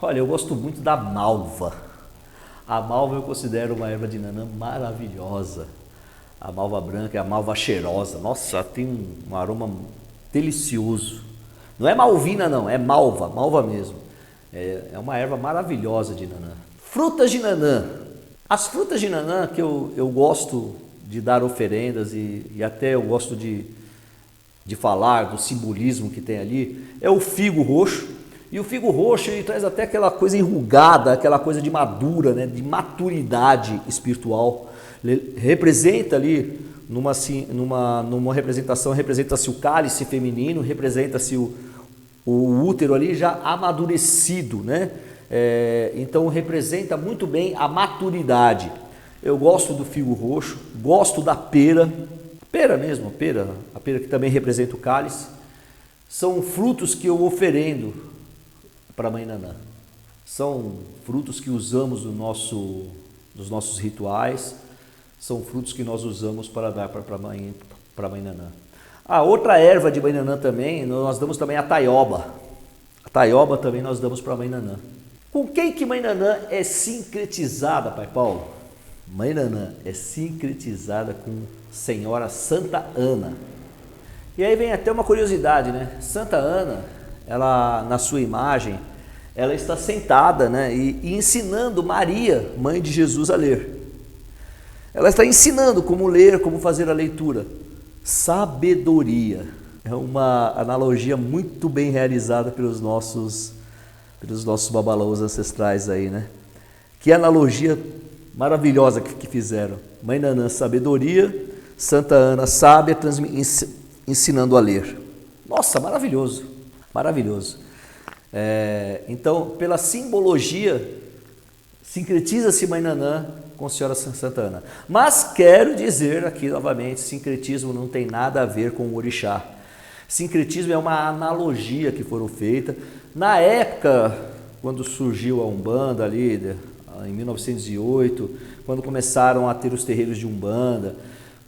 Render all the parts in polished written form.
Olha, eu gosto muito da malva. A malva eu considero uma erva de nanã maravilhosa. A malva branca é a malva cheirosa. Nossa, ela tem um aroma delicioso. Não é malvina não, é malva, malva mesmo. É uma erva maravilhosa de nanã. Frutas de nanã. As frutas de nanã que eu gosto de dar oferendas e até eu gosto de falar do simbolismo que tem ali, é o figo roxo. E o figo roxo ele traz até aquela coisa enrugada, aquela coisa de madura, né, de maturidade espiritual. Ele representa ali, numa representação, representa-se o cálice feminino, representa-se o útero ali já amadurecido, né? Então representa muito bem a maturidade. Eu gosto do figo roxo, gosto da pera, pera mesmo, a pera que também representa o cálice. São frutos que eu oferendo para a Mãe Nanã. São frutos que usamos nos nossos rituais, são frutos que nós usamos para dar para a Mãe Nanã. A outra erva de Mãe Nanã também, nós damos também a taioba. A taioba também nós damos para a Mãe Nanã. Com quem que Mãe Nanã é sincretizada, Pai Paulo? Mãe Nanã é sincretizada com Senhora Santa Ana. E aí vem até uma curiosidade, né? Santa Ana, ela na sua imagem, ela está sentada, né? E ensinando Maria, mãe de Jesus, a ler. Ela está ensinando como ler, como fazer a leitura. Sabedoria. É uma analogia muito bem realizada pelos nossos babalaos ancestrais aí, né? Que analogia maravilhosa que fizeram. Mãe Nanã, sabedoria, Santa Ana, sábia, ensinando a ler. Nossa, maravilhoso, maravilhoso. Então, pela simbologia, sincretiza-se Mãe Nanã com Senhora Santa Ana. Mas quero dizer aqui novamente, sincretismo não tem nada a ver com o orixá. Sincretismo é uma analogia que foram feitas. Na época, quando surgiu a Umbanda ali, em 1908, quando começaram a ter os terreiros de Umbanda,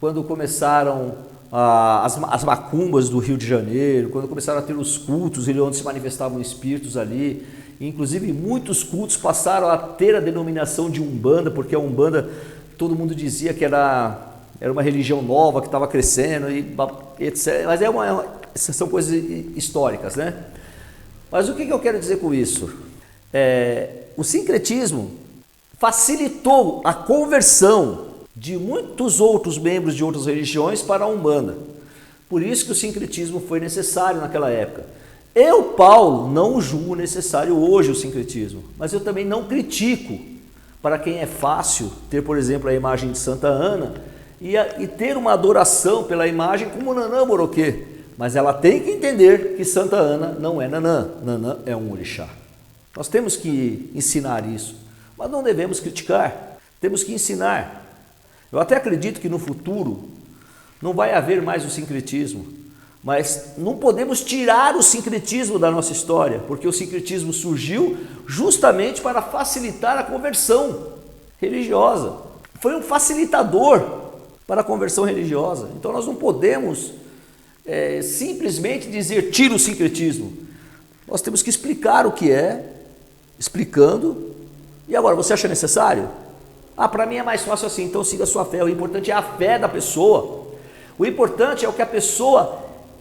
quando começaram as macumbas do Rio de Janeiro, quando começaram a ter os cultos onde se manifestavam espíritos ali, inclusive muitos cultos passaram a ter a denominação de Umbanda, porque a Umbanda, todo mundo dizia que era uma religião nova, que estava crescendo, etc. Mas são coisas históricas, né? Mas o que eu quero dizer com isso? O sincretismo facilitou a conversão de muitos outros membros de outras religiões para a Umbanda. Por isso que o sincretismo foi necessário naquela época. Eu, Paulo, não julgo necessário hoje o sincretismo, mas eu também não critico para quem é fácil ter, por exemplo, a imagem de Santa Ana e ter uma adoração pela imagem como Nanã Moroquê. Mas ela tem que entender que Santa Ana não é Nanã, Nanã é um orixá. Nós temos que ensinar isso, mas não devemos criticar, temos que ensinar. Eu até acredito que no futuro não vai haver mais o sincretismo, mas não podemos tirar o sincretismo da nossa história, porque o sincretismo surgiu justamente para facilitar a conversão religiosa. Foi um facilitador para a conversão religiosa. Então nós não podemos simplesmente dizer tira o sincretismo. Nós temos que explicar o que é, explicando. E agora, você acha necessário? Para mim é mais fácil assim, então siga a sua fé. O importante é a fé da pessoa. O importante é o que a pessoa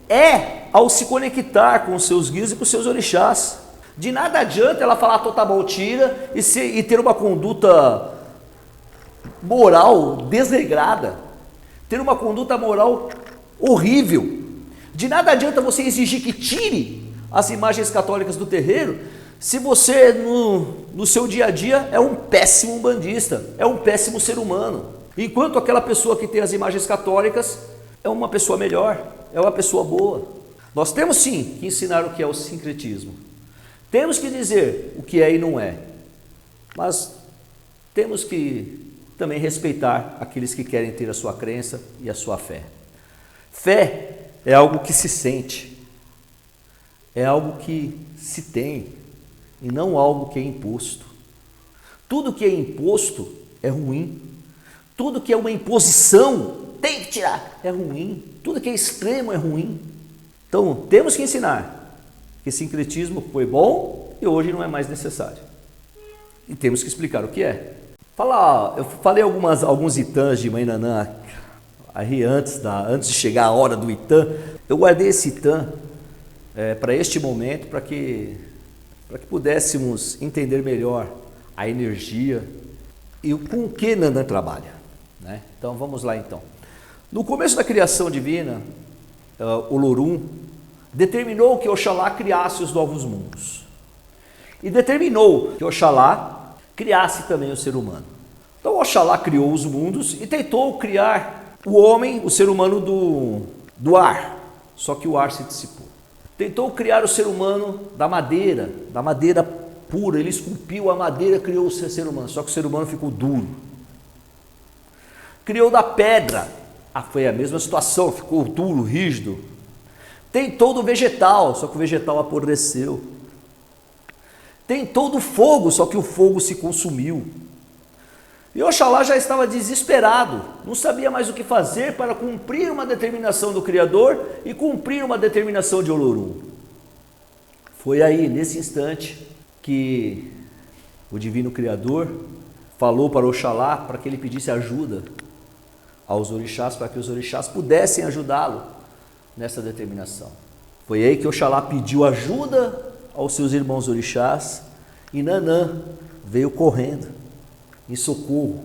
é ao se conectar com os seus guias e com os seus orixás. De nada adianta ela falar, tá bom, tira, e ter uma conduta moral desregrada, ter uma conduta moral horrível. De nada adianta você exigir que tire as imagens católicas do terreiro, se você no seu dia a dia é um péssimo umbandista, é um péssimo ser humano. Enquanto aquela pessoa que tem as imagens católicas é uma pessoa melhor, é uma pessoa boa. Nós temos sim que ensinar o que é o sincretismo. Temos que dizer o que é e não é. Mas temos que também respeitar aqueles que querem ter a sua crença e a sua fé. Fé é algo que se sente, é algo que se tem, e não algo que é imposto. Tudo que é imposto é ruim. Tudo que é uma imposição, tem que tirar, é ruim. Tudo que é extremo é ruim. Então, temos que ensinar que sincretismo foi bom, e hoje não é mais necessário. E temos que explicar o que é. Eu falei alguns itãs de Mãe Nanã aí antes de chegar a hora do itã. Eu guardei esse itã para este momento, para que pudéssemos entender melhor a energia e com o que Nanã trabalha, né? Então vamos lá então. No começo da criação divina, Olorum determinou que Oxalá criasse os novos mundos. E determinou que Oxalá criasse também o ser humano. Então Oxalá criou os mundos e tentou criar o homem, o ser humano do ar. Só que o ar se dissipou. Tentou criar o ser humano da madeira pura. Ele esculpiu a madeira, criou o ser humano. Só que o ser humano ficou duro. Criou da pedra. Foi a mesma situação, ficou duro, rígido. Tentou do vegetal, só que o vegetal apodreceu. Tentou do fogo, só que o fogo se consumiu. E Oxalá já estava desesperado, não sabia mais o que fazer para cumprir uma determinação do Criador e cumprir uma determinação de Olorum. Foi aí, nesse instante, que o Divino Criador falou para Oxalá para que ele pedisse ajuda aos orixás, para que os orixás pudessem ajudá-lo nessa determinação. Foi aí que Oxalá pediu ajuda aos seus irmãos orixás e Nanã veio correndo em socorro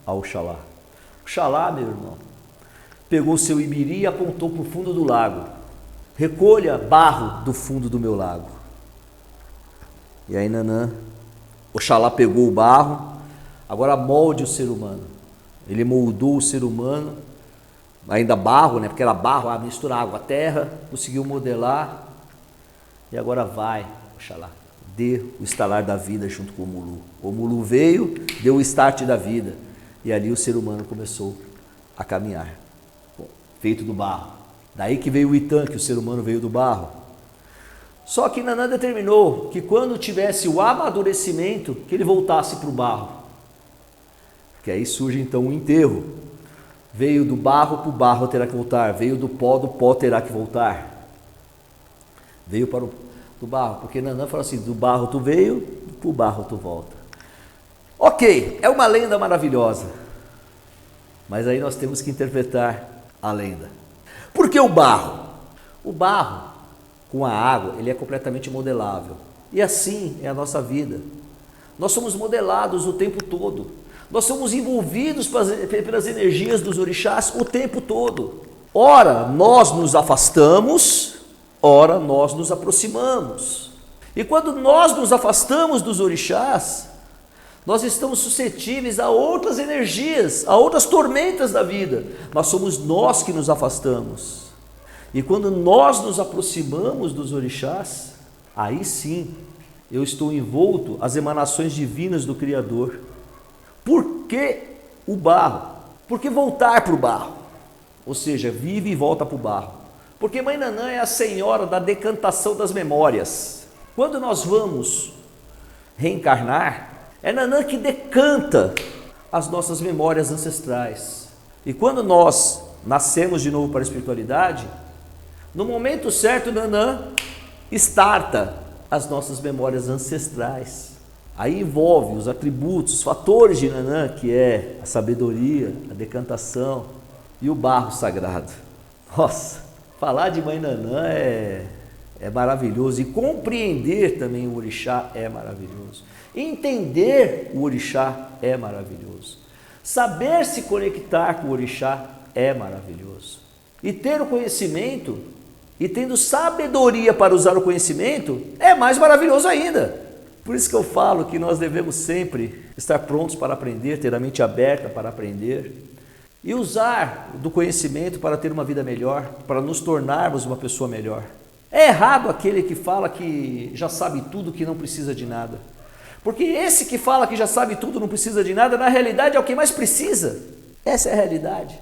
a Oxalá. Oxalá, meu irmão, pegou seu ibiri e apontou para o fundo do lago. Recolha barro do fundo do meu lago. E aí Oxalá pegou o barro, agora molde o ser humano. Ele moldou o ser humano, ainda barro, né? Porque era barro, mistura água, terra, conseguiu modelar. E agora vai, Oxalá, dê o estalar da vida junto com o Mulu. O Mulu veio, deu o start da vida. E ali o ser humano começou a caminhar, feito do barro. Daí que veio o Itã, que o ser humano veio do barro. Só que Nanã determinou que quando tivesse o amadurecimento, que ele voltasse para o barro. Que aí surge então o enterro. Veio do barro terá que voltar. Veio do pó terá que voltar. Veio para do barro, porque Nanã falou assim, do barro tu veio, para o barro tu volta. Ok, é uma lenda maravilhosa, mas aí nós temos que interpretar a lenda. Por que o barro? O barro, com a água, ele é completamente modelável. E assim é a nossa vida. Nós somos modelados o tempo todo. Nós somos envolvidos pelas energias dos orixás o tempo todo. Ora, nós nos afastamos, ora, nós nos aproximamos. E quando nós nos afastamos dos orixás, nós estamos suscetíveis a outras energias, a outras tormentas da vida. Mas somos nós que nos afastamos. E quando nós nos aproximamos dos orixás, aí sim, eu estou envolto às emanações divinas do Criador. Por que o barro? Por que voltar para o barro? Ou seja, vive e volta para o barro. Porque Mãe Nanã é a senhora da decantação das memórias. Quando nós vamos reencarnar, é Nanã que decanta as nossas memórias ancestrais. E quando nós nascemos de novo para a espiritualidade, no momento certo, Nanã starta as nossas memórias ancestrais. Aí envolve os atributos, os fatores de Nanã, que é a sabedoria, a decantação e o barro sagrado. Nossa, falar de Mãe Nanã é maravilhoso, e compreender também o orixá é maravilhoso. Entender o orixá é maravilhoso. Saber se conectar com o orixá é maravilhoso. E ter o conhecimento, e tendo sabedoria para usar o conhecimento, é mais maravilhoso ainda. Por isso que eu falo que nós devemos sempre estar prontos para aprender, ter a mente aberta para aprender e usar do conhecimento para ter uma vida melhor, para nos tornarmos uma pessoa melhor. É errado aquele que fala que já sabe tudo, que não precisa de nada. Porque esse que fala que já sabe tudo, não precisa de nada, na realidade é o que mais precisa. Essa é a realidade.